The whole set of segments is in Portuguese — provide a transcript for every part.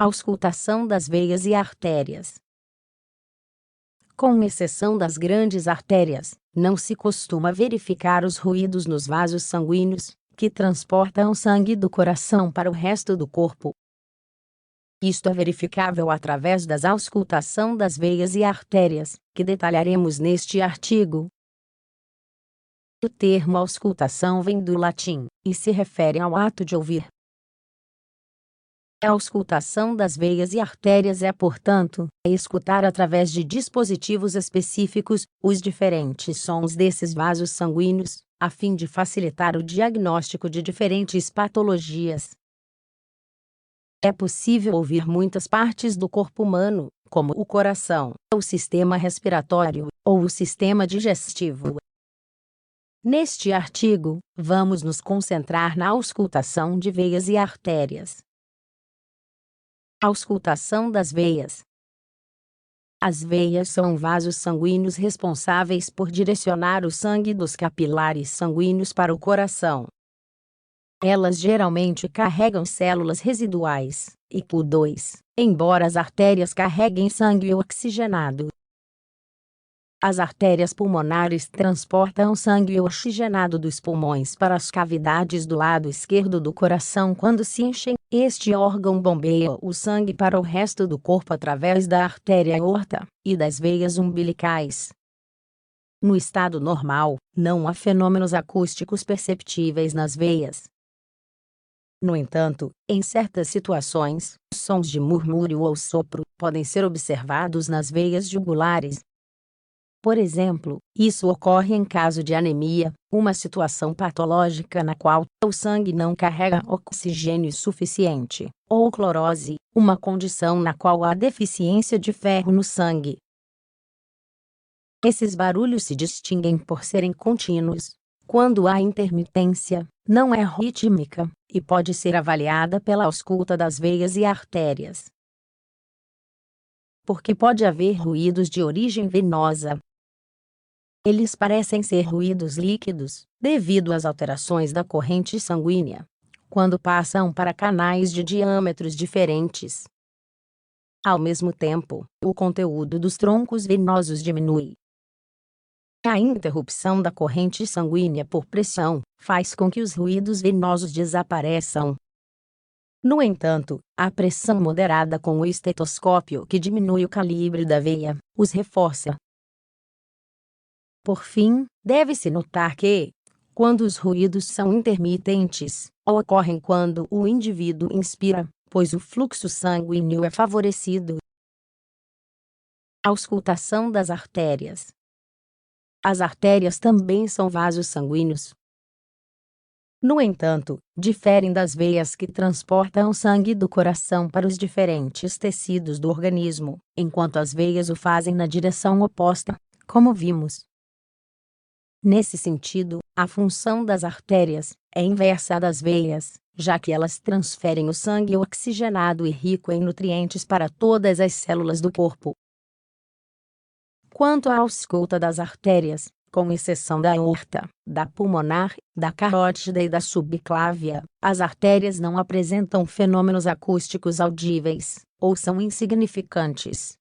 Auscultação das veias e artérias. Com exceção das grandes artérias, não se costuma verificar os ruídos nos vasos sanguíneos, que transportam o sangue do coração para o resto do corpo. Isto é verificável através da auscultação das veias e artérias, que detalharemos neste artigo. O termo auscultação vem do latim, e se refere ao ato de ouvir. A auscultação das veias e artérias é, portanto, escutar através de dispositivos específicos os diferentes sons desses vasos sanguíneos, a fim de facilitar o diagnóstico de diferentes patologias. É possível ouvir muitas partes do corpo humano, como o coração, o sistema respiratório ou o sistema digestivo. Neste artigo, vamos nos concentrar na auscultação de veias e artérias. Auscultação das veias. As veias são vasos sanguíneos responsáveis por direcionar o sangue dos capilares sanguíneos para o coração. Elas geralmente carregam células residuais, ICU2, embora as artérias carreguem sangue oxigenado. As artérias pulmonares transportam sangue oxigenado dos pulmões para as cavidades do lado esquerdo do coração quando se enchem. Este órgão bombeia o sangue para o resto do corpo através da artéria aorta e das veias umbilicais. No estado normal, não há fenômenos acústicos perceptíveis nas veias. No entanto, em certas situações, sons de murmúrio ou sopro podem ser observados nas veias jugulares. Por exemplo, isso ocorre em caso de anemia, uma situação patológica na qual o sangue não carrega oxigênio suficiente, ou clorose, uma condição na qual há deficiência de ferro no sangue. Esses barulhos se distinguem por serem contínuos. Quando há intermitência, não é rítmica, e pode ser avaliada pela ausculta das veias e artérias. Porque pode haver ruídos de origem venosa. Eles parecem ser ruídos líquidos, devido às alterações da corrente sanguínea, quando passam para canais de diâmetros diferentes. Ao mesmo tempo, o conteúdo dos troncos venosos diminui. A interrupção da corrente sanguínea por pressão faz com que os ruídos venosos desapareçam. No entanto, a pressão moderada com o estetoscópio que diminui o calibre da veia, os reforça. Por fim, deve-se notar que, quando os ruídos são intermitentes, ocorrem quando o indivíduo inspira, pois o fluxo sanguíneo é favorecido. Auscultação das artérias. As artérias também são vasos sanguíneos. No entanto, diferem das veias que transportam o sangue do coração para os diferentes tecidos do organismo, enquanto as veias o fazem na direção oposta, como vimos. Nesse sentido, a função das artérias é inversa à das veias, já que elas transferem o sangue oxigenado e rico em nutrientes para todas as células do corpo. Quanto à ausculta das artérias, com exceção da aorta, da pulmonar, da carótida e da subclávia, as artérias não apresentam fenômenos acústicos audíveis, ou são insignificantes.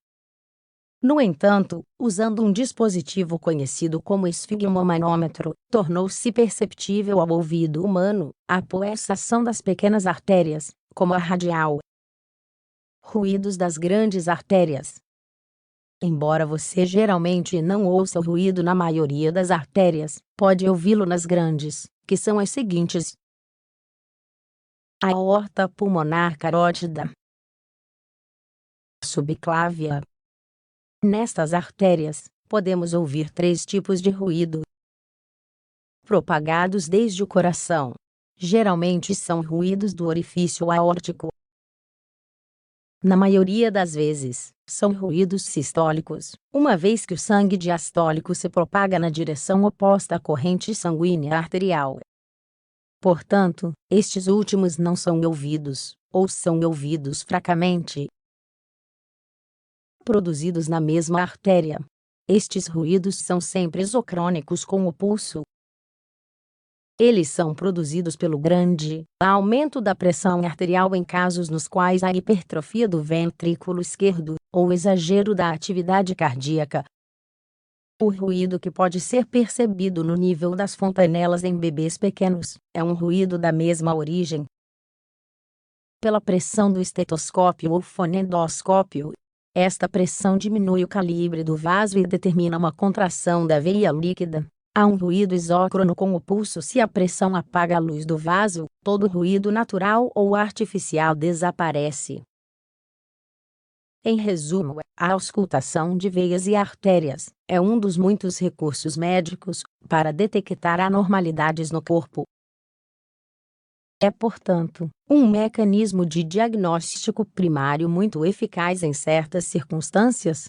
No entanto, usando um dispositivo conhecido como esfigmomanômetro, tornou-se perceptível ao ouvido humano a pulsação das pequenas artérias, como a radial. Ruídos das grandes artérias. Embora você geralmente não ouça o ruído na maioria das artérias, pode ouvi-lo nas grandes, que são as seguintes: a aorta pulmonar carótida, subclávia. Nestas artérias, podemos ouvir 3 tipos de ruído, propagados desde o coração. Geralmente são ruídos do orifício aórtico. Na maioria das vezes, são ruídos sistólicos, uma vez que o sangue diastólico se propaga na direção oposta à corrente sanguínea arterial. Portanto, estes últimos não são ouvidos, ou são ouvidos fracamente, produzidos na mesma artéria. Estes ruídos são sempre isocrônicos com o pulso. Eles são produzidos pelo grande aumento da pressão arterial em casos nos quais há hipertrofia do ventrículo esquerdo, ou exagero da atividade cardíaca. O ruído que pode ser percebido no nível das fontanelas em bebês pequenos é um ruído da mesma origem. Pela pressão do estetoscópio ou fonendoscópio, esta pressão diminui o calibre do vaso e determina uma contração da veia líquida. Há um ruído isócrono com o pulso. Se a pressão apaga a luz do vaso, todo ruído natural ou artificial desaparece. Em resumo, a auscultação de veias e artérias é um dos muitos recursos médicos para detectar anormalidades no corpo. É, portanto, um mecanismo de diagnóstico primário muito eficaz em certas circunstâncias,